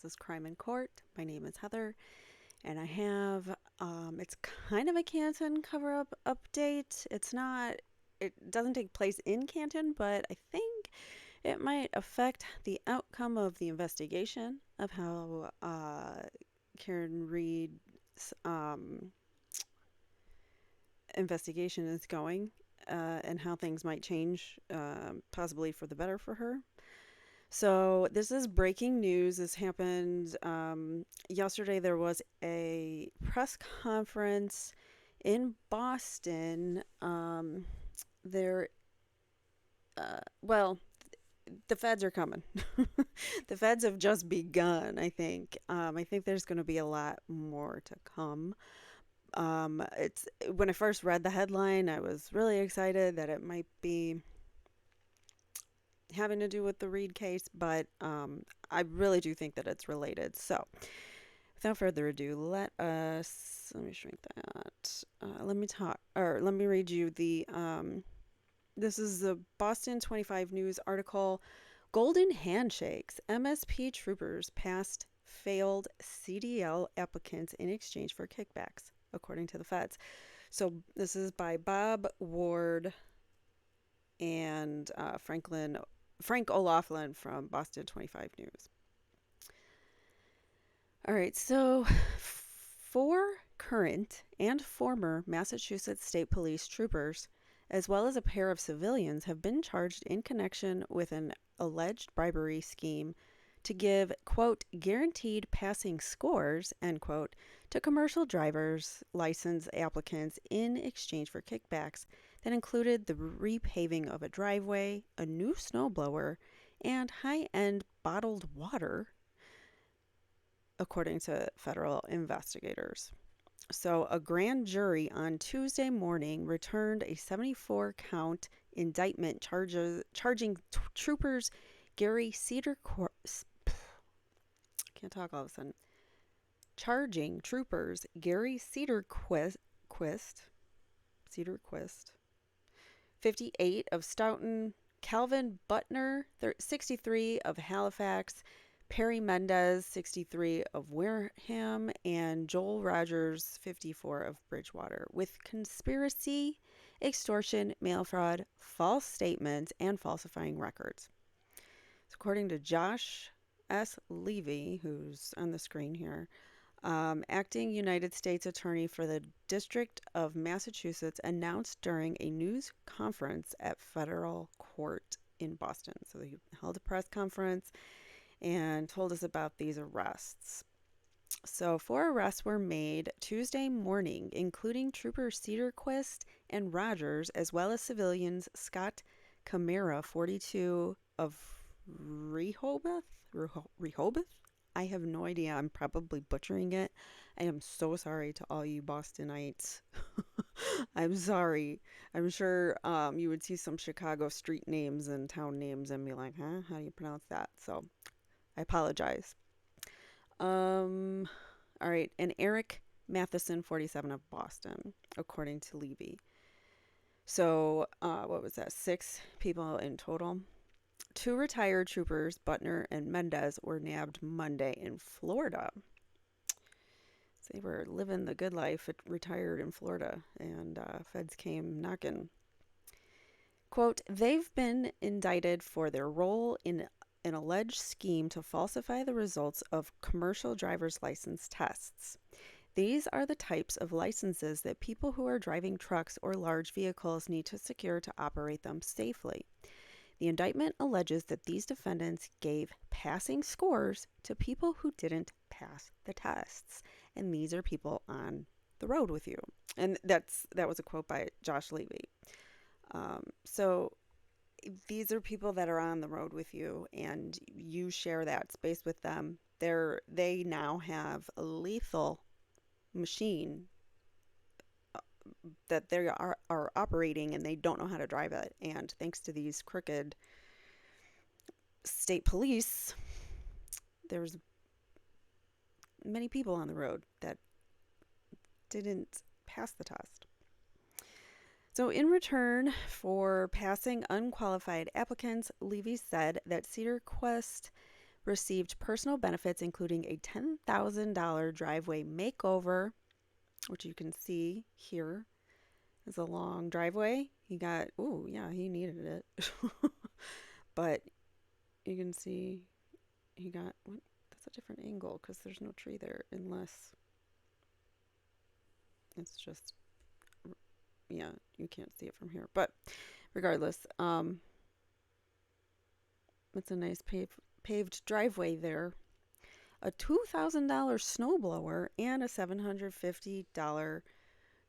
This is Crime in Court. My name is Heather, and I have it's kind of a Canton cover-up update. It doesn't take place in Canton, but I think it might affect the outcome of the investigation of how Karen Reed's investigation is going, and how things might change, possibly for the better for her. So this is breaking news. This happened yesterday. There was a press conference in Boston. There, well, the feds are coming. The feds have just begun. I think there's going to be a lot more to come. It's when I first read the headline, I was really excited that it might be having to do with the Reed case, but I really do think that it's related. So, without further ado, let me shrink that. Let me read you this is the Boston 25 News article. Golden handshakes. MSP troopers passed failed CDL applicants in exchange for kickbacks, according to the feds. So, this is by Bob Ward and Frank O'Laughlin from Boston 25 News. All right, so four current and former Massachusetts State Police troopers, as well as a pair of civilians, have been charged in connection with an alleged bribery scheme to give, quote, guaranteed passing scores, end quote, to commercial drivers license applicants in exchange for kickbacks that included the repaving of a driveway, a new snowblower, and high-end bottled water, according to federal investigators. So, a grand jury on Tuesday morning returned a 74-count indictment charging troopers Gary can't talk all of a sudden. Charging troopers Gary Cedarquist, 58 of Stoughton, Calvin Butner, 63 of Halifax, Perry Mendez, 63 of Wareham, and Joel Rogers, 54 of Bridgewater, with conspiracy, extortion, mail fraud, false statements, and falsifying records. So according to Josh S. Levy, who's on the screen here, acting United States Attorney for the District of Massachusetts, announced during a news conference at federal court in Boston. So he held a press conference and told us about these arrests. So 4 arrests were made Tuesday morning, including Trooper Cedarquist and Rogers, as well as civilians Scott Camara, 42 of Rehoboth? I have no idea. I'm probably butchering it. I am so sorry to all you Bostonites. I'm sorry. I'm sure you would see some Chicago street names and town names and be like, huh? How do you pronounce that? So I apologize. All right. And Eric Matheson, 47 of Boston, according to Levy. So, what was that? 6 people in total. 2 retired troopers, Butner and Mendez, were nabbed Monday in Florida. So they were living the good life, retired in Florida, and feds came knocking. Quote, they've been indicted for their role in an alleged scheme to falsify the results of commercial driver's license tests. These are the types of licenses that people who are driving trucks or large vehicles need to secure to operate them safely. The indictment alleges that these defendants gave passing scores to people who didn't pass the tests. And these are people on the road with you. And that was a quote by Josh Levy. So these are people that are on the road with you, and you share that space with them. They now have a lethal machine that they are operating, and they don't know how to drive it. And thanks to these crooked state police, there's many people on the road that didn't pass the test. So in return for passing unqualified applicants, Levy said that Cedarquist received personal benefits, including a $10,000 driveway makeover, which you can see here is a long driveway. He got, ooh, yeah, he needed it. But you can see he got, what? That's a different angle because there's no tree there unless it's just, yeah, you can't see it from here. But regardless, it's a nice paved driveway there. A $2,000 snowblower and a $750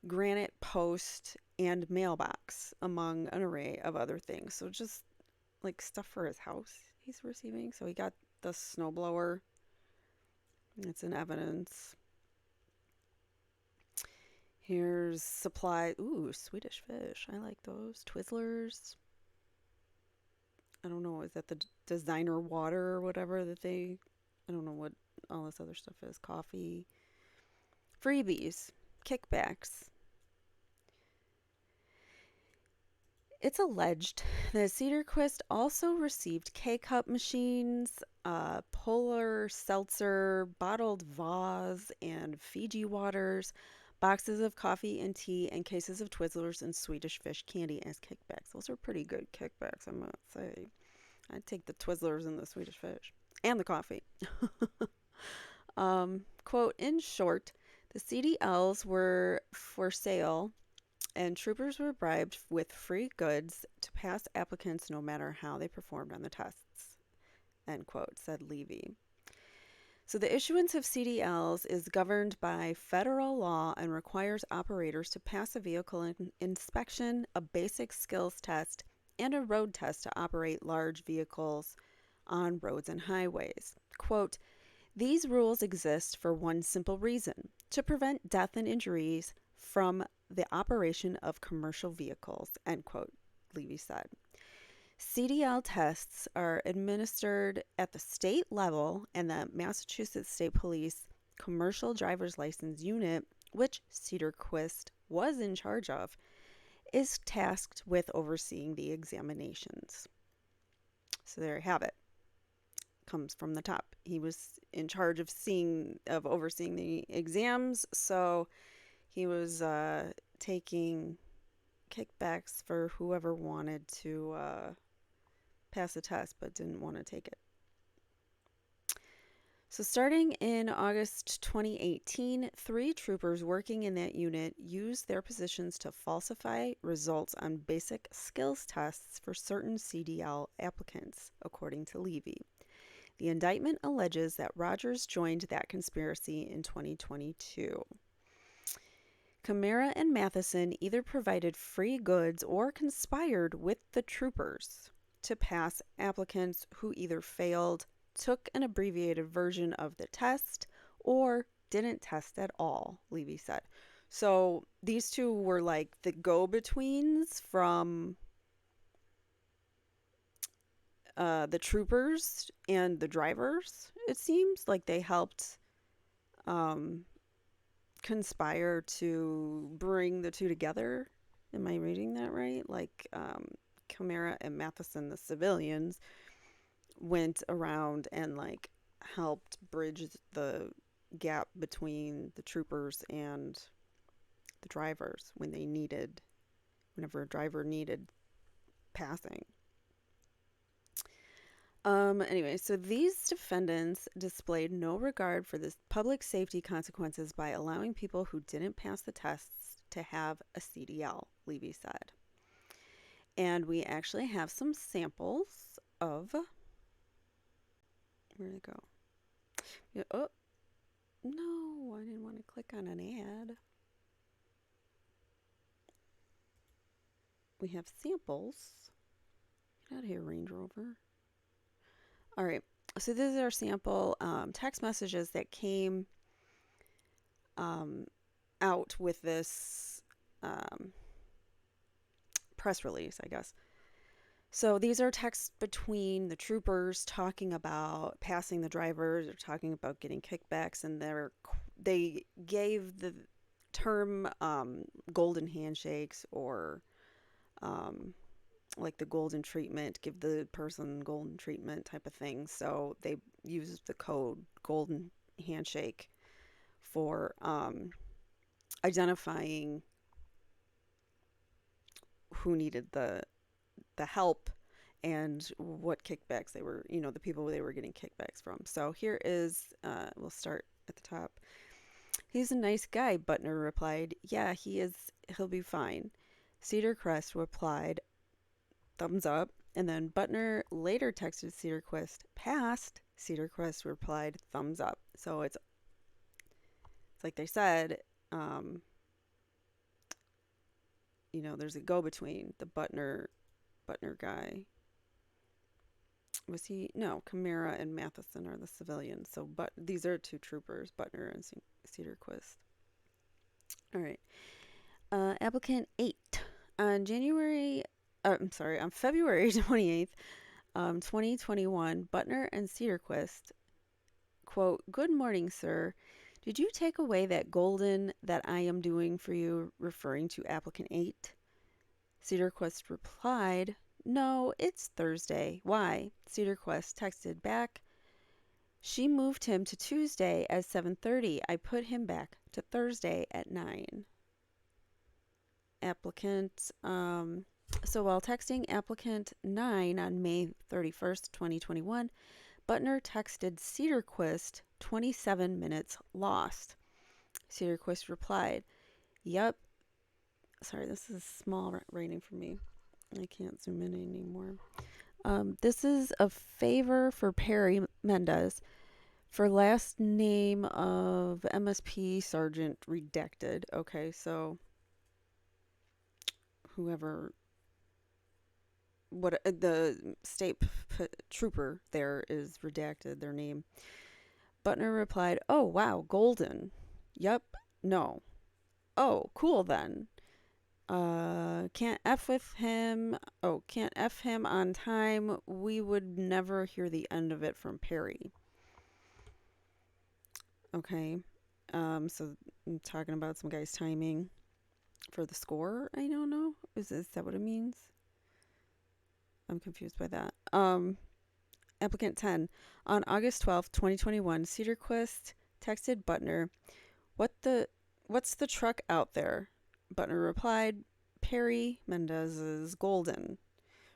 granite post and mailbox, among an array of other things. So just like stuff for his house he's receiving. So he got the snowblower. It's in evidence. Here's supply. Ooh, Swedish fish. I like those. Twizzlers. I don't know. Is that the designer water or whatever that they... I don't know what all this other stuff is. Coffee. Freebies. Kickbacks. It's alleged that Cedarquist also received K-cup machines, Polar Seltzer, bottled Vase, and Fiji waters, boxes of coffee and tea, and cases of Twizzlers and Swedish fish candy as kickbacks. Those are pretty good kickbacks, I must say. I'd take the Twizzlers and the Swedish fish. And the coffee. Quote, in short, the CDLs were for sale and troopers were bribed with free goods to pass applicants no matter how they performed on the tests, end quote, said Levy. So the issuance of CDLs is governed by federal law and requires operators to pass a vehicle inspection, a basic skills test, and a road test to operate large vehicles on roads and highways. Quote, these rules exist for one simple reason, to prevent death and injuries from the operation of commercial vehicles, end quote, Levy said. CDL tests are administered at the state level, and the Massachusetts State Police Commercial Driver's License Unit, which Cedarquist was in charge of, is tasked with overseeing the examinations. So there you have it. Comes from the top. He was in charge of overseeing the exams, so he was taking kickbacks for whoever wanted to pass the test but didn't want to take it. So starting in August 2018, 3 troopers working in that unit used their positions to falsify results on basic skills tests for certain CDL applicants, according to Levy. The indictment alleges that Rogers joined that conspiracy in 2022. Camara and Matheson either provided free goods or conspired with the troopers to pass applicants who either failed, took an abbreviated version of the test, or didn't test at all, Levy said. So these two were like the go-betweens from the troopers and the drivers, it seems. Like they helped conspire to bring the two together. Am I reading that right? Like Camara and Matheson, the civilians, went around and like helped bridge the gap between the troopers and the drivers whenever a driver needed passing. Anyway, so these defendants displayed no regard for the public safety consequences by allowing people who didn't pass the tests to have a CDL, Levy said. And we actually have some samples of... Where'd it go? Yeah, oh, no, I didn't want to click on an ad. We have samples. Get out of here, Range Rover. All right, so this is our sample text messages that came out with this press release, I guess. So these are texts between the troopers talking about passing the drivers or talking about getting kickbacks, and they gave the term golden handshakes or like the golden treatment, give the person golden treatment type of thing. So they use the code Golden Handshake for identifying who needed the help and what kickbacks they were, the people they were getting kickbacks from. So here is, we'll start at the top. He's a nice guy, Butner replied. Yeah, he is. He'll be fine. Cedar Crest replied, thumbs up. And then Butner later texted Cedar Crest, passed. Cedar Crest replied, thumbs up. So it's like they said, there's a go-between. The Butner guy. Was he? No, Camara and Matheson are the civilians. So, but these are two troopers, Butner and Cedar Crest. All right. Applicant 8. On February 28th, 2021, Butner and Cedarquist, quote, good morning, sir. Did you take away that golden that I am doing for you, referring to applicant 8? Cedarquist replied, no, it's Thursday. Why? Cedarquist texted back, she moved him to Tuesday at 7:30. I put him back to Thursday at 9. Applicant, so while texting applicant 9 on May 31st, 2021, Butner texted Cedarquist 27 minutes lost. Cedarquist replied, yep. Sorry, this is small writing for me. I can't zoom in anymore. This is a favor for Perry Mendez for last name of MSP Sergeant redacted. Okay, so whoever, what the state trooper there is redacted, their name. Butner replied, oh, wow, golden. Yep, no. Oh, cool then. Can't F with him. Oh, can't F him on time. We would never hear the end of it from Perry. Okay. So I'm talking about some guy's timing for the score. I don't know. Is that what it means? I'm confused by that. Applicant 10. On August 12th, 2021, Cedarquist texted Butner, what's the truck out there? Butner replied, Perry Mendez's golden.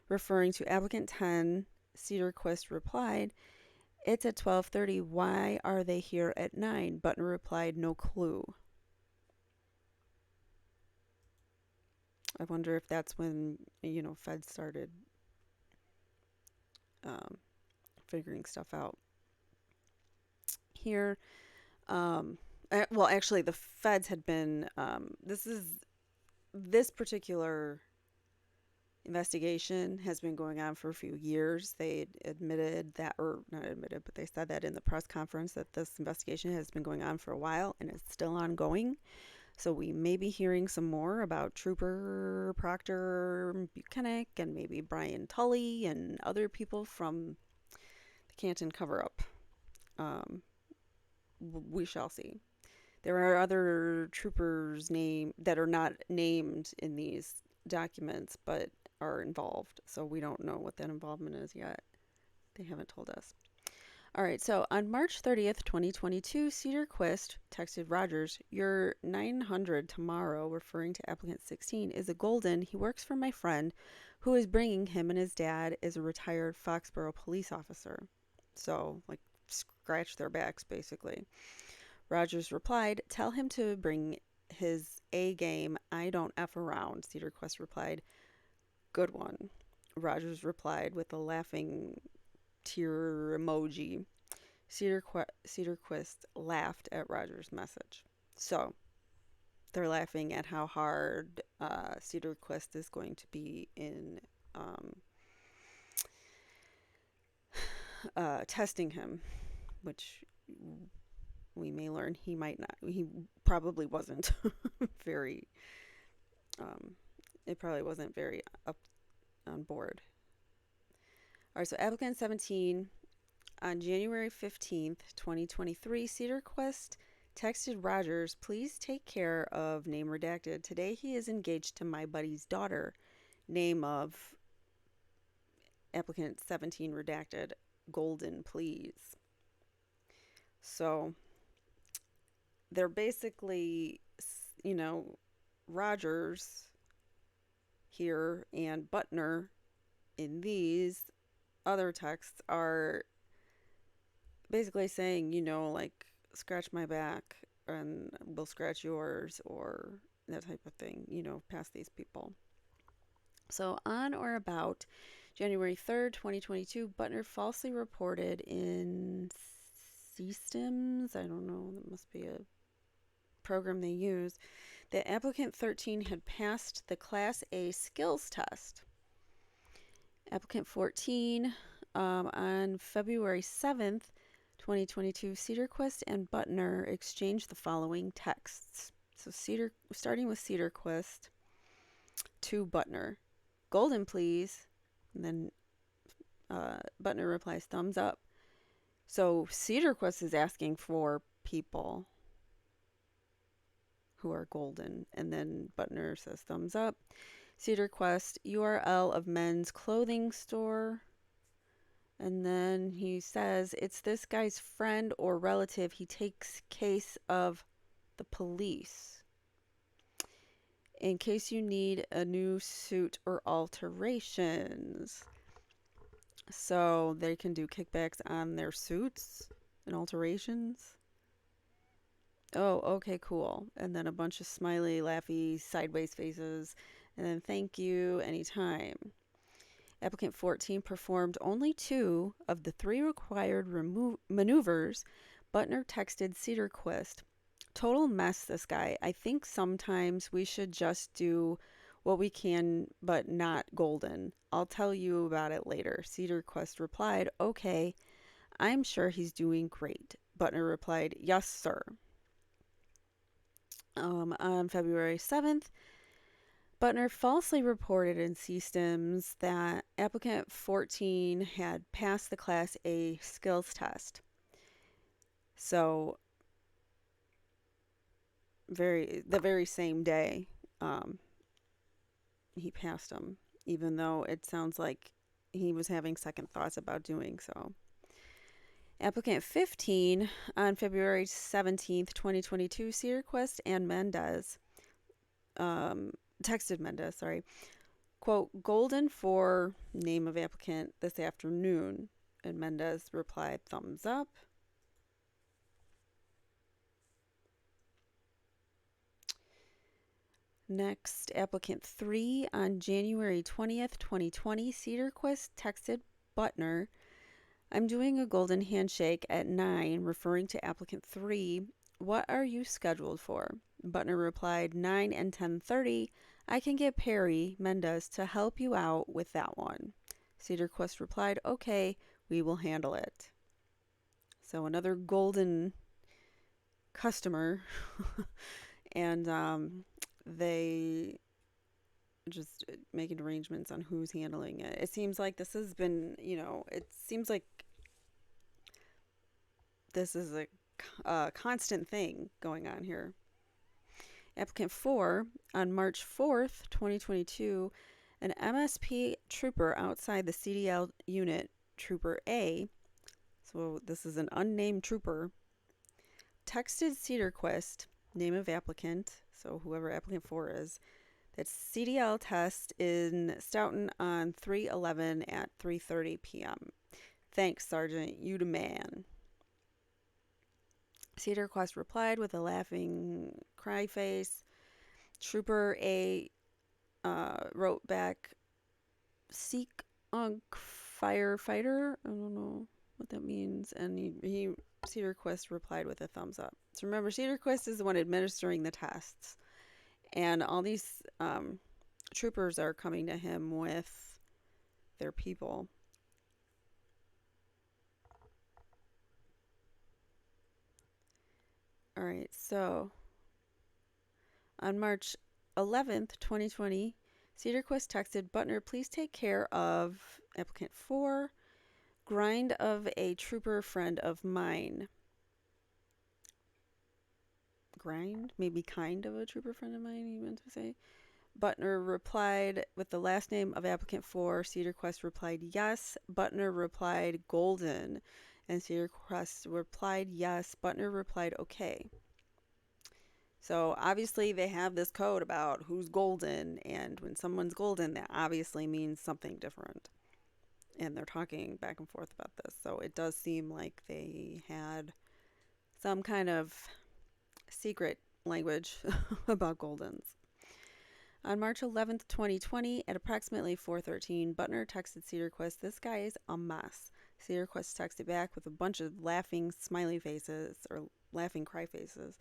Referring to applicant 10, Cedarquist replied, it's at 12:30. Why are they here at 9? Butner replied, no clue. I wonder if that's when, Fed started figuring stuff out. Here, well, actually, the feds had been, this particular investigation has been going on for a few years. They admitted that, or not admitted, but they said that in the press conference that this investigation has been going on for a while and it's still ongoing. So we may be hearing some more about Trooper Proctor Buchanan and maybe Brian Tully and other people from the Canton Cover-Up. We shall see. There are other troopers that are not named in these documents, but are involved. So we don't know what that involvement is yet. They haven't told us. All right, so on March 30th, 2022, Cedarquist texted Rogers, your 900 tomorrow, referring to applicant 16, is a golden. He works for my friend who is bringing him, and his dad is a retired Foxborough police officer. So, like, scratch their backs, basically. Rogers replied, tell him to bring his A game. I don't F around. Cedarquist replied, good one. Rogers replied with a laughing tear emoji. Cedarquist laughed at Rogers' message. So they're laughing at how hard Cedarquist is going to be in testing him, which we may learn he might not. He probably wasn't very. It probably wasn't very up on board. All right, so applicant 17, on January 15th, 2023, Cedarquist texted Rogers, please take care of name redacted. Today he is engaged to my buddy's daughter. Name of applicant 17 redacted. Golden, please. So they're basically, you know, Rogers here and Butner in these other texts are basically saying, like, scratch my back and we'll scratch yours, or that type of thing, past these people. So, on or about January 3rd, 2022, Butner falsely reported in Systems, I don't know, that must be a program they use, that applicant 13 had passed the Class A skills test. Applicant 14, on February 7th, 2022, Cedarquist and Butner exchanged the following texts. So starting with Cedarquist to Butner, golden please, and then Butner replies thumbs up. So Cedarquist is asking for people who are golden, and then Butner says thumbs up. Cedarquist, URL of men's clothing store. And then he says it's this guy's friend or relative. He takes case of the police. In case you need a new suit or alterations. So they can do kickbacks on their suits and alterations. Oh, okay, cool. And then a bunch of smiley, laughy, sideways faces. And then thank you anytime. Applicant 14 performed only 2 of the 3 required maneuvers. Butner texted Cedarquist, total mess, this guy. I think sometimes we should just do what we can, but not golden. I'll tell you about it later. Cedarquist replied, okay, I'm sure he's doing great. Butner replied, yes, sir. On February 7th, Butner falsely reported in Systems that applicant 14 had passed the Class A skills test. So, the very same day, he passed them, even though it sounds like he was having second thoughts about doing so. Applicant 15 on February 17th, 2022, Cedarquist and Mendez texted Mendez, quote, golden for name of applicant this afternoon. And Mendez replied, thumbs up. Next, applicant 3 on January 20th, 2020, Cedarquist texted Butner, I'm doing a golden handshake at 9, referring to applicant 3. What are you scheduled for? Butner replied, 9 and 10:30. I can get Perry Mendez to help you out with that one. Cedarquist replied, okay, we will handle it. So another golden customer. And they just making arrangements on who's handling it. It seems like this has been, it seems like this is a constant thing going on here. Applicant 4, on March 4th, 2022, an MSP trooper outside the CDL unit, Trooper A, so this is an unnamed trooper, texted Cedarquist, name of applicant, so whoever applicant 4 is, that CDL test in Stoughton on 3/11 at 3:30 p.m. Thanks, Sergeant, you the man. Cedarquist replied with a laughing cry face. Trooper A wrote back, seek firefighter. I don't know what that means. And he Cedarquist replied with a thumbs up. So remember, Cedarquist is the one administering the tests. And all these troopers are coming to him with their people. All right, so on March 11th, 2020, Cedarquist texted Butner, please take care of applicant 4, grind of a trooper friend of mine. Grind? Maybe kind of a trooper friend of mine, he meant to say. Butner replied with the last name of applicant 4. Cedarquist replied yes. Butner replied golden. And Cedarquist replied yes. Butner replied okay. So obviously they have this code about who's golden, and when someone's golden, that obviously means something different. And they're talking back and forth about this. So it does seem like they had some kind of secret language about goldens. On March 11th, 2020, at approximately 4:13, Butner texted Cedarquist, "This guy is a mess." Cedarquist texted back with a bunch of laughing smiley faces, or laughing cry faces.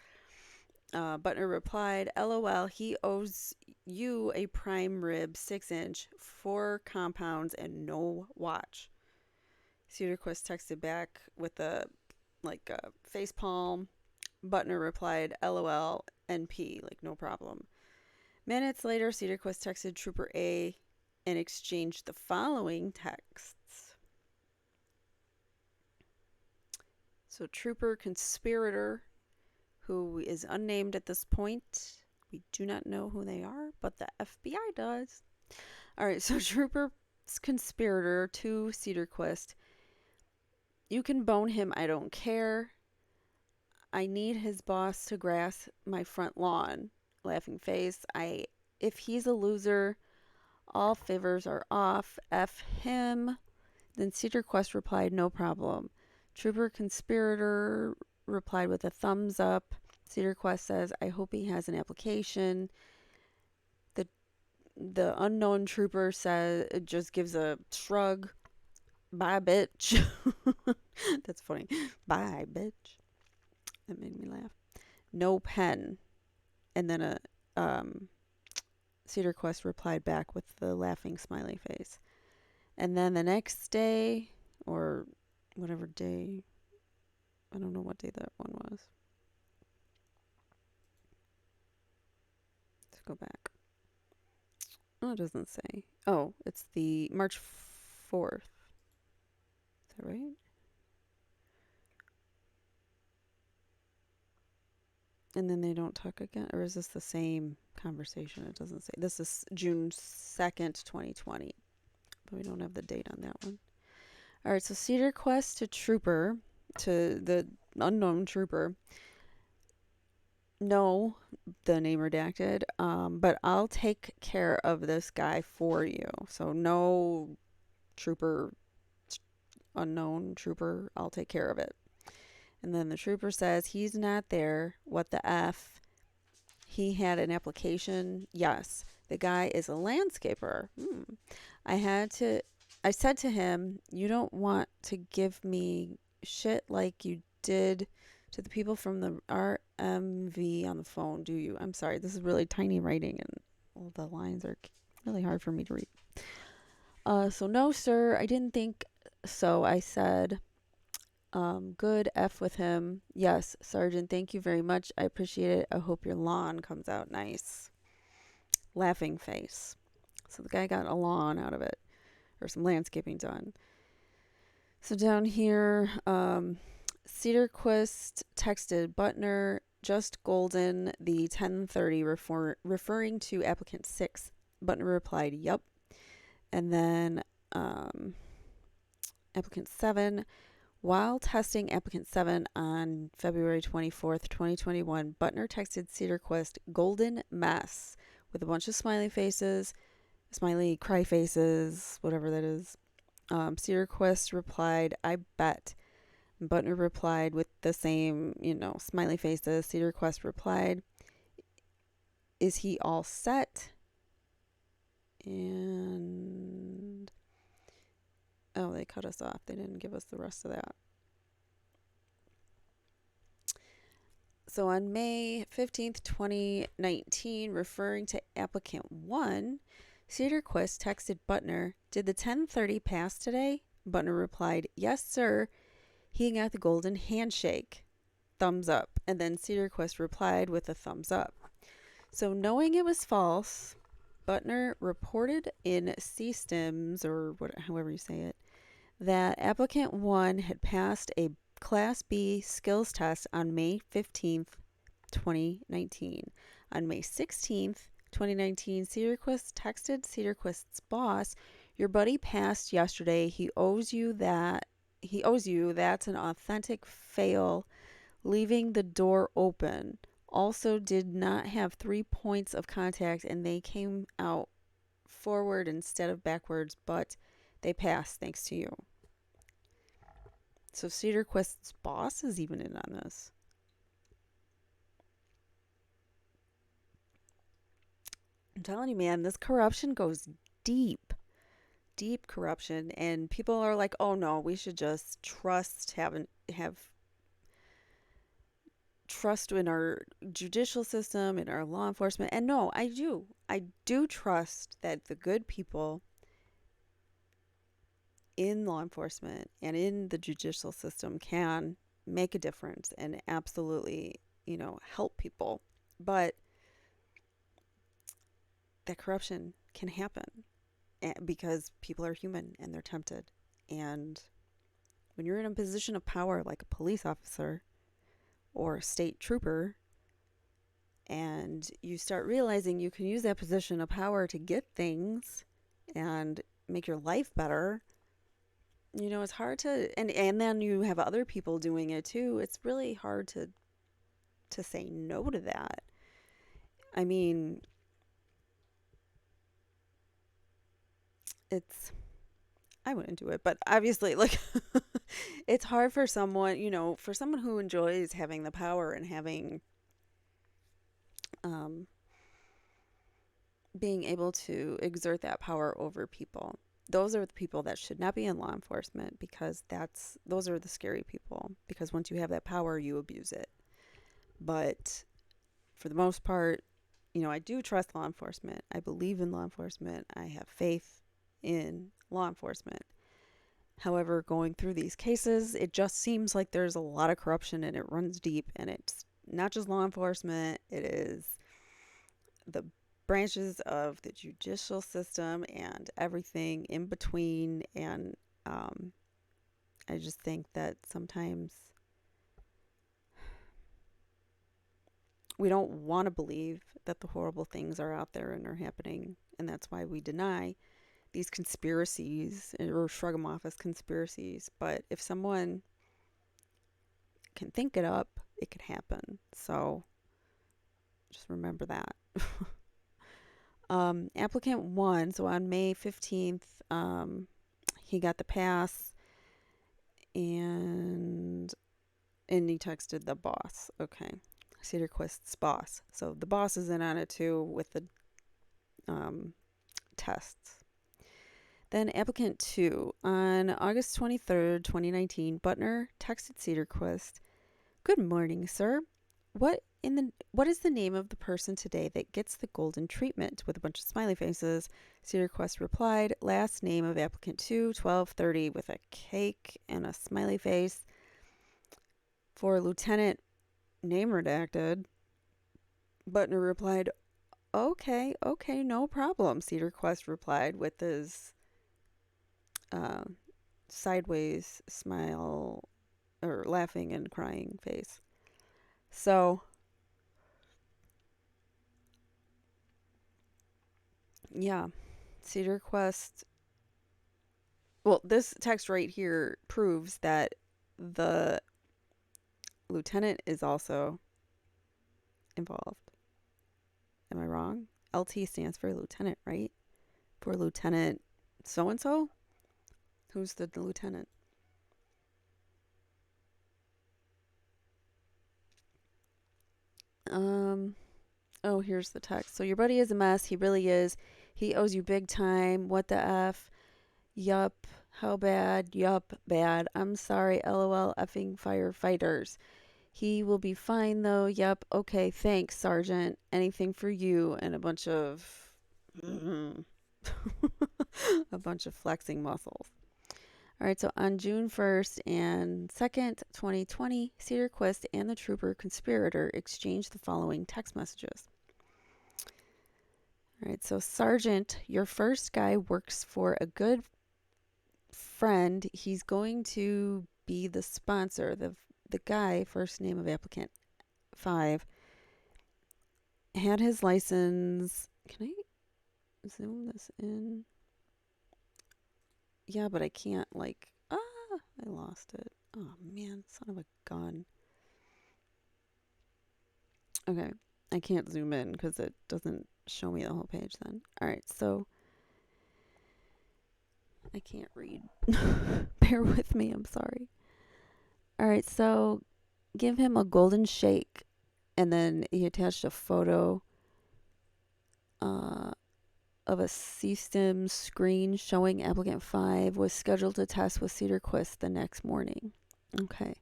Butner replied, "LOL, he owes you a prime rib 6-inch, 4 compounds, and no watch." Cedarquist texted back with a face palm. Butner replied, "LOL, NP, no problem." Minutes later, Cedarquist texted Trooper A and exchanged the following texts. So Trooper Conspirator, who is unnamed at this point. We do not know who they are, but the FBI does. All right, so Trooper Conspirator to Cedarquist. "You can bone him, I don't care. I need his boss to grass my front lawn." Laughing face. If he's a loser, all favors are off. F him. Then Cedarquist replied, "No problem." Trooper Conspirator replied with a thumbs up. Cedarquist says, "I hope he has an application." The unknown trooper just gives a shrug. "Bye, bitch." That's funny. "Bye, bitch." That made me laugh. "No pen." And then Cedarquist replied back with the laughing smiley face. And then the next day, or whatever day, I don't know what day that one was. Let's go back. Oh, it doesn't say. Oh, it's the March 4th. Is that right? And then they don't talk again? Or is this the same conversation? It doesn't say. This is June 2nd, 2020. But we don't have the date on that one. All right, so Cedarquist to Trooper, to the unknown trooper. "No," the name redacted, "but I'll take care of this guy for you." So no trooper, unknown trooper, "I'll take care of it." And then the trooper says, "He's not there. What the F? He had an application." Yes. "The guy is a landscaper." I said to him, "You don't want to give me shit like you did to the people from the RMV on the phone, do you?" I'm sorry, this is really tiny writing and all the lines are really hard for me to read. So "No, sir, I didn't think so." I said, "Good, F with him." "Yes, Sergeant, thank you very much. I appreciate it. I hope your lawn comes out nice." Laughing face. So the guy got a lawn out of it, or some landscaping done. So down here, Cedarquist texted Butner, "Just golden, the 10:30, referring to applicant 6. Butner replied, "Yup." And then applicant 7. While testing applicant 7 on February 24th, 2021, Butner texted Cedarquist, "Golden mess," with a bunch of smiley faces, smiley cry faces, whatever that is. Cedarquist replied, "I bet." Butner replied with the same, smiley faces. Cedarquist replied, "Is he all set?" And oh, they cut us off. They didn't give us the rest of that. So on May 15th, 2019, referring to applicant 1, Cedarquist texted Butner, "Did the 10:30 pass today?" Butner replied, "Yes, sir. He got the golden handshake. Thumbs up." And then Cedarquist replied with a thumbs up. So knowing it was false, Butner reported in CSTIMs, or however you say it, that applicant 1 had passed a Class B skills test on May 15th, 2019. On May 16th, 2019, Cedarquist texted Cedarquist's boss, "Your buddy passed yesterday. He owes you that he owes you. That's an authentic fail, leaving the door open. Also, did not have 3 points of contact, and they came out forward instead of backwards, but they passed thanks to you. So Cedar Quest's boss is even in on this. I'm telling you, man, this corruption goes deep. Deep corruption, and people are like, "Oh no, we should just have trust in our judicial system, in our law enforcement." And no, I do trust that the good people in law enforcement and in the judicial system can make a difference and absolutely, help people. But that corruption can happen because people are human and they're tempted. And when you're in a position of power like a police officer or a state trooper, and you start realizing you can use that position of power to get things and make your life better, it's hard to, and then you have other people doing it too. It's really hard to say no to that. I mean, I wouldn't do it, but obviously, like, it's hard for someone, for someone who enjoys having the power and having, um, being able to exert that power over people. Those are the people that should not be in law enforcement, because those are the scary people, because once you have that power, you abuse it. But for the most part, I do trust law enforcement. I believe in law enforcement. I have faith in law enforcement. However, going through these cases, it just seems like there's a lot of corruption and it runs deep, and it's not just law enforcement, it is the branches of the judicial system and everything in between. And I just think that sometimes we don't want to believe that the horrible things are out there and are happening, and that's why we deny these conspiracies or shrug them off as conspiracies. But if someone can think it up, it can happen. So just remember that. Applicant 1, so on May 15th, he got the pass, and he texted the boss. Okay. Cedar Quest's boss. So the boss is in on it too with the tests. Then applicant 2, on August 23rd, 2019, Butner texted Cedar Quest, "Good morning, sir. What is the name of the person today that gets the golden treatment?" with a bunch of smiley faces. Cedar Quest replied, "Last name of applicant 2, 1230, with a cake and a smiley face. For lieutenant, name redacted." Butner replied, okay, no problem." Cedar Quest replied with his sideways smile, or laughing and crying face. So, yeah, Cedar Quest. Well, this text right here proves that the lieutenant is also involved. Am I wrong? LT stands for lieutenant, right? For Lieutenant so and so? Who's the lieutenant? Oh, here's the text. "So your buddy is a mess. He really is. He owes you big time. What the F? Yup. How bad? Yup. Bad. I'm sorry. LOL effing firefighters. He will be fine though. Yup. Okay. Thanks, Sergeant. Anything for you." And a bunch of a bunch of flexing muscles. All right, so on June 1st and 2nd, 2020, Cedar Quest and the trooper conspirator exchanged the following text messages. All right, so Sergeant, your first guy works for a good friend. He's going to be the sponsor. The guy, first name of applicant 5, had his license. Can I zoom this in? Yeah, but I can't, I lost it. Oh, man, son of a gun. Okay, I can't zoom in because it doesn't show me the whole page then. All right, so I can't read. Bear with me, I'm sorry. All right, so give him a golden shake, and then he attached a photo of a system screen showing applicant 5 was scheduled to test with Cedar Quist the next morning. Okay.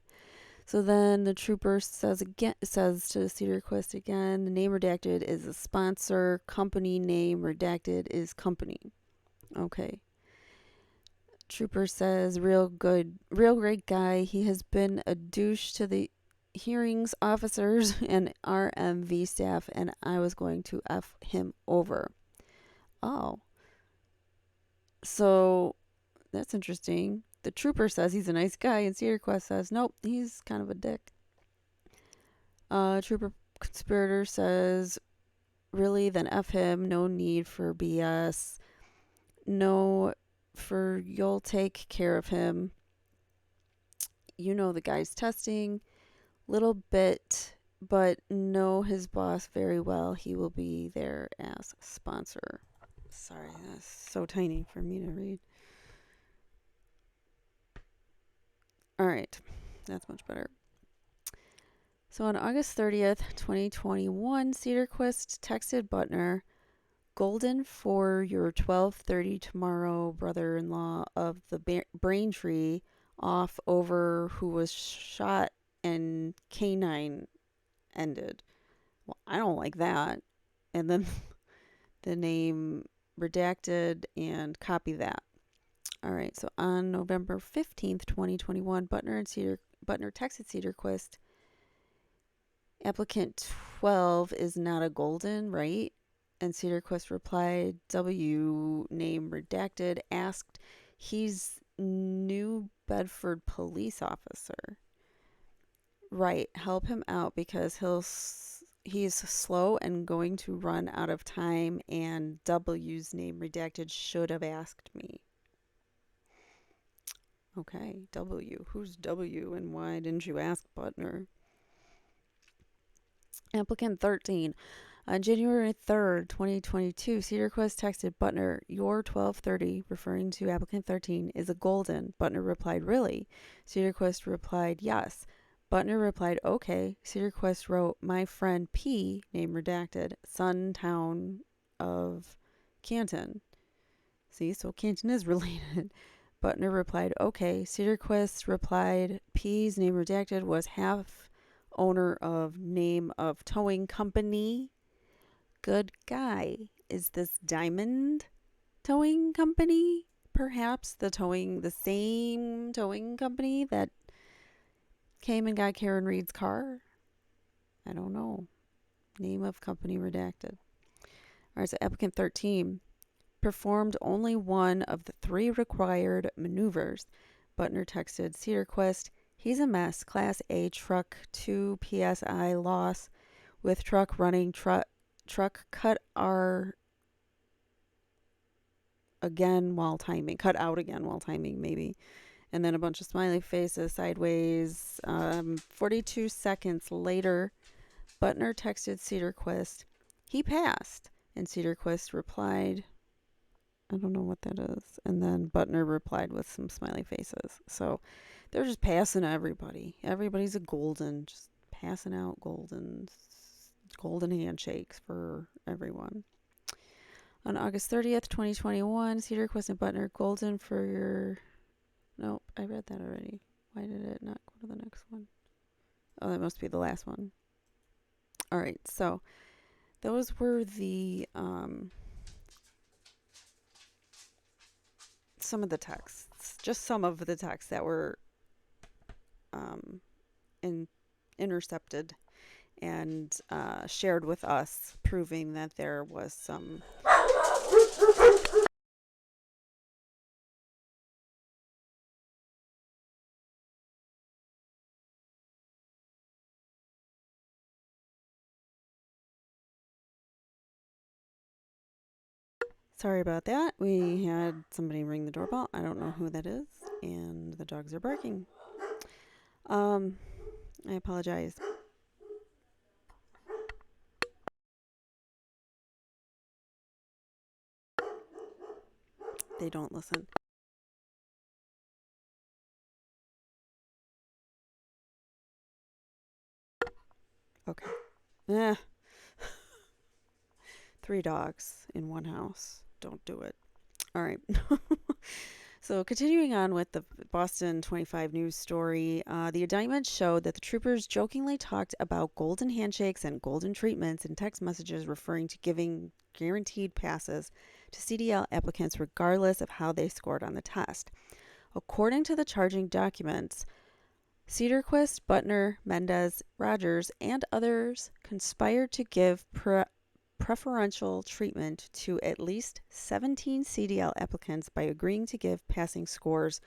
So then the trooper says to Cedar Quist again, the name redacted is a sponsor, company name redacted is company. Okay. Trooper says, real great guy. He has been a douche to the hearings officers and RMV staff, and I was going to F him over. Oh. So that's interesting. The trooper says he's a nice guy, and Cedar Quest says, nope, he's kind of a dick. Trooper conspirator says, really, then F him. No need for BS. No, for you'll take care of him. You know the guy's testing. Little bit, but know his boss very well. He will be there as sponsor. Sorry, that's so tiny for me to read. All right, that's much better. So on August 30th, 2021, Cedar Quist texted Butner, golden for your 12:30 tomorrow, brother-in-law of the Braintree off over who was shot and canine ended. Well, I don't like that. And then the name redacted and copy that. All right, so on November 15th, 2021, Butner texted Cedar Quist, applicant 12 is not a golden, right? And Cedar Quist replied, W name redacted, asked, he's New Bedford police officer. Right, help him out because he's slow and going to run out of time, and W's name redacted should have asked me. Okay, W. Who's W and why didn't you ask Butner? Applicant 13. On January 3rd, 2022, Cedar Quist texted Butner, your 12:30, referring to applicant 13, is a golden. Butner replied, really? Cedar Quist replied, yes. Butner replied, okay. Cedar Quist wrote, my friend P, name redacted, son town of Canton. See, so Canton is related. Butner replied, okay. Cedar Quist replied, P's name redacted was half owner of name of towing company. Good guy. Is this Diamond Towing Company? Perhaps the same towing company that came and got Karen Reed's car? I don't know. Name of company redacted. All right, so applicant 13 performed only one of the 3 required maneuvers. Butner texted Cedar Quist, he's a mess. Class A truck 2 PSI loss with truck running truck cut out again while timing maybe, and then a bunch of smiley faces sideways. 42 seconds later, Butner texted Cedar Quist, he passed, and Cedar Quist replied, I don't know what that is, and then Butner replied with some smiley faces. So they're just passing everybody's a golden, just passing out golden handshakes for everyone. On August 30th, 2021, Cedar Quist and Butner, golden for your... Nope, I read that already. Why did it not go to the next one? Oh, that must be the last one. All right, so those were the some of the texts, just some of the texts that were intercepted and shared with us, proving that there was some... Sorry about that. We had somebody ring the doorbell. I don't know who that is. And the dogs are barking. I apologize. They don't listen. Okay. Eh. 3 dogs in one house. Don't do it. All right. So, continuing on with the Boston 25 news story, the indictment showed that the troopers jokingly talked about golden handshakes and golden treatments in text messages referring to giving guaranteed passes to CDL applicants regardless of how they scored on the test. According to the charging documents, Cedarquist, Butner, Mendez, Rogers, and others conspired to give preferential treatment to at least 17 CDL applicants by agreeing to give passing scores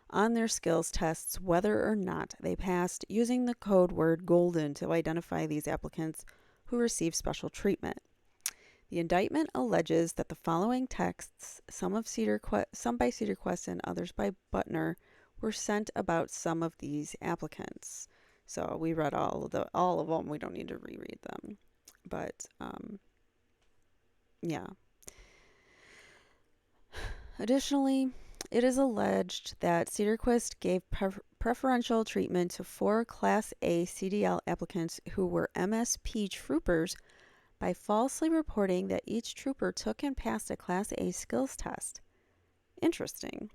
on their skills tests whether or not they passed, using the code word golden to identify these applicants who received special treatment. The indictment alleges that the following texts, some by Cedarquist and others by Butner, were sent about some of these applicants. So we read all of them. We don't need to reread them. But yeah. Additionally, it is alleged that Cedarquist gave preferential treatment to 4 Class A CDL applicants who were MSP troopers by falsely reporting that each trooper took and passed a Class A skills test. Interesting.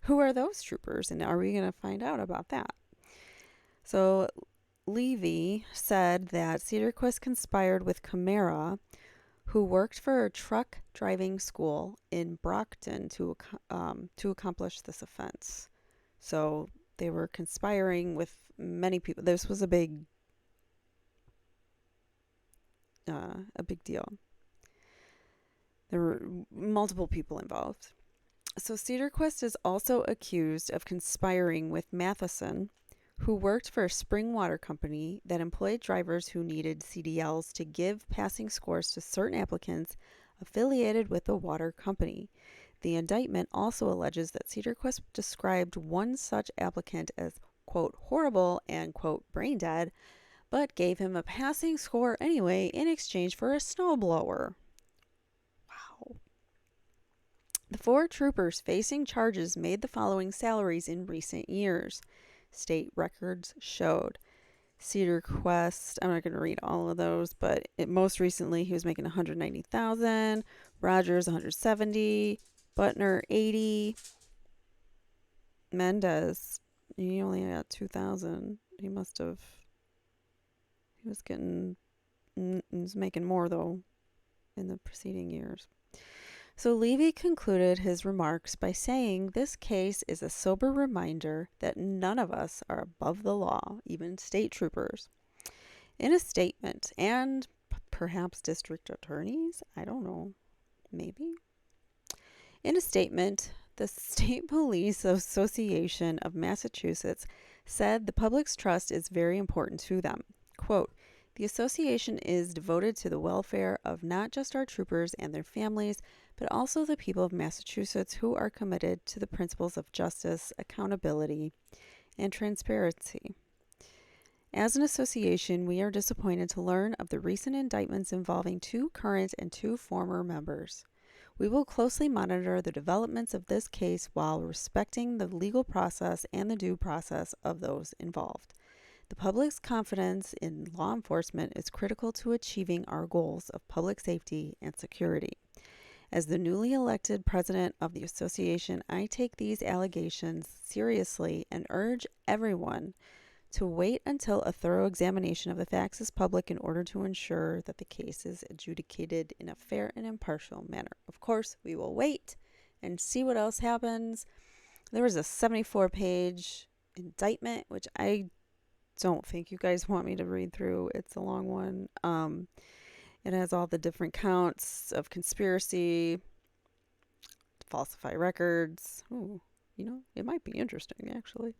Who are those troopers, and are we going to find out about that? So, Levy said that Cedarquist conspired with Camara, who worked for a truck driving school in Brockton to accomplish this offense. So they were conspiring with many people. This was a big deal. There were multiple people involved. So Cedarquist is also accused of conspiring with Matheson, who worked for a spring water company that employed drivers who needed CDLs to give passing scores to certain applicants affiliated with the water company. The indictment also alleges that Cedarquist described one such applicant as, quote, horrible and, quote, brain dead, but gave him a passing score anyway in exchange for a snowblower. Wow. The 4 troopers facing charges made the following salaries in recent years. State records showed. Cedarquist, I'm not going to read all of those, but most recently he was making $190,000, Rogers $170,000, Butner $80,000, Mendez, he only got $2,000. He was making more though in the preceding years. So Levy concluded his remarks by saying this case is a sober reminder that none of us are above the law, even state troopers. In a statement, and perhaps district attorneys, I don't know, maybe. In a statement, the State Police Association of Massachusetts said the public's trust is very important to them. Quote, the association is devoted to the welfare of not just our troopers and their families, but also the people of Massachusetts who are committed to the principles of justice, accountability, and transparency. As an association, we are disappointed to learn of the recent indictments involving 2 current and 2 former members. We will closely monitor the developments of this case while respecting the legal process and the due process of those involved. The public's confidence in law enforcement is critical to achieving our goals of public safety and security. As the newly elected president of the association, I take these allegations seriously and urge everyone to wait until a thorough examination of the facts is public in order to ensure that the case is adjudicated in a fair and impartial manner. Of course, we will wait and see what else happens. There was a 74-page indictment, which I don't think you guys want me to read through. It's a long one. It has all the different counts of conspiracy, falsify records. Ooh, it might be interesting, actually.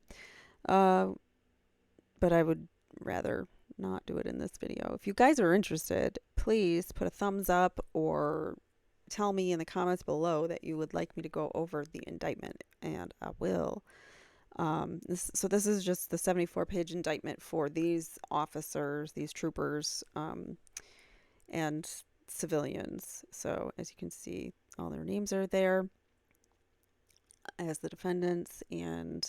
But I would rather not do it in this video. If you guys are interested, please put a thumbs up or tell me in the comments below that you would like me to go over the indictment, and I will. So this is just the 74-page indictment for these officers, these troopers, and civilians. So as you can see, all their names are there as the defendants, and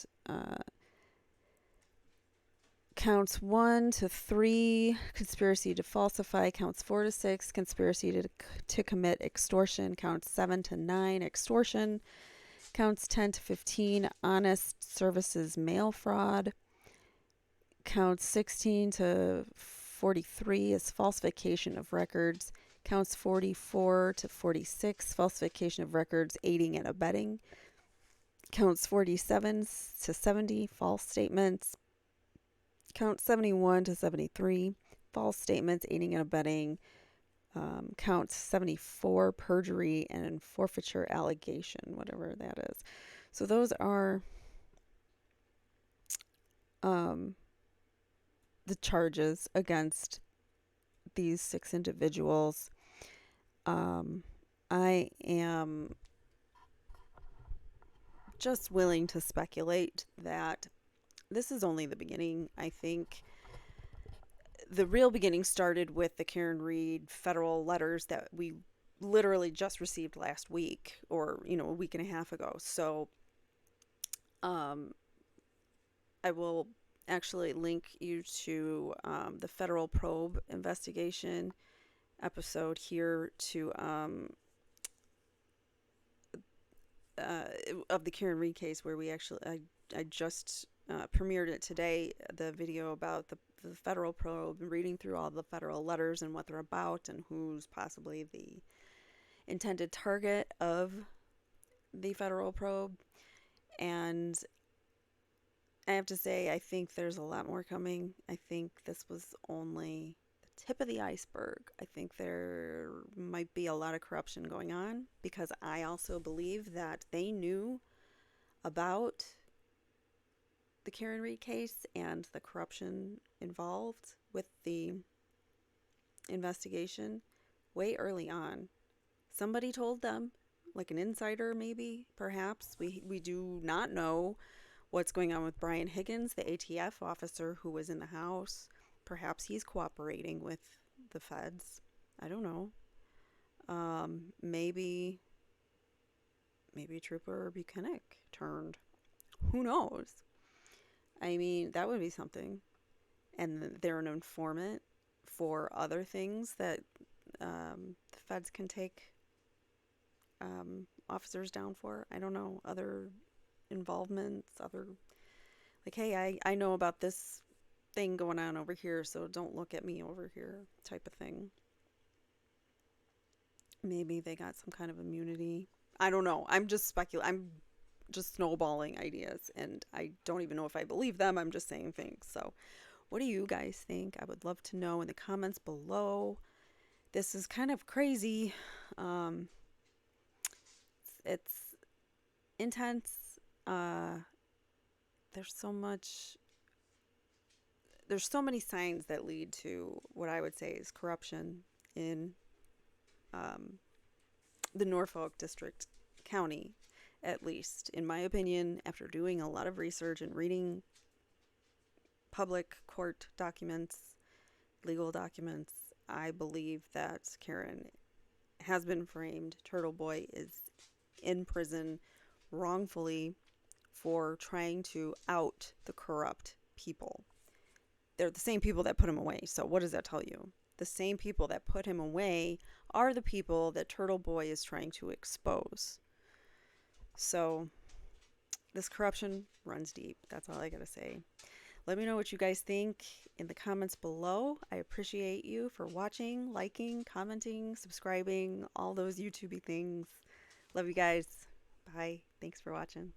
counts 1 to 3, conspiracy to falsify. Counts 4 to 6, conspiracy to commit extortion. Counts 7 to 9, extortion. Counts 10 to 15, honest services mail fraud. Counts 16 to 43 is falsification of records. Counts 44 to 46, falsification of records, aiding and abetting. Counts 47 to 70, false statements. Count 71 to 73, false statements, aiding and abetting. Count 74, perjury and forfeiture allegation, whatever that is. So those are the charges against these 6 individuals. I am just willing to speculate that this is only the beginning. I think the real beginning started with the Karen Reed federal letters that we literally just received last week, or a week and a half ago. So I will actually link you to the federal probe investigation episode here to of the Karen Reed case, where we actually I just premiered it today, the video about the federal probe, reading through all the federal letters and what they're about and who's possibly the intended target of the federal probe. And I have to say, I think there's a lot more coming. I think this was only the tip of the iceberg. I think there might be a lot of corruption going on, because I also believe that they knew about the Karen Reed case and the corruption involved with the investigation way early on. Somebody told them, like an insider maybe, perhaps. We do not know what's going on with Brian Higgins, the ATF officer who was in the house. Perhaps he's cooperating with the feds. I don't know. Maybe Trooper Buchanan turned. Who knows? I mean, that would be something. And they're an informant for other things that the feds can take officers down for. I don't know. Other involvements, like, hey, I know about this thing going on over here, so don't look at me over here type of thing. Maybe they got some kind of immunity. I don't know. I'm just I'm just snowballing ideas, and I don't even know if I believe them. I'm just saying things. So what do you guys think? I would love to know in the comments below. This is kind of crazy. It's intense. There's so many signs that lead to what I would say is corruption in the Norfolk District County, at least in my opinion, after doing a lot of research and reading public court documents, legal documents. I believe that Karen has been framed. Turtle Boy is in prison wrongfully for trying to out the corrupt people. They're the same people that put him away. So what does that tell you? The same people that put him away are the people that Turtle Boy is trying to expose. So this corruption runs deep. That's all I gotta say. Let me know what you guys think in the comments below. I appreciate you for watching, liking, commenting, subscribing, all those YouTubey things. Love you guys. Bye. Thanks for watching.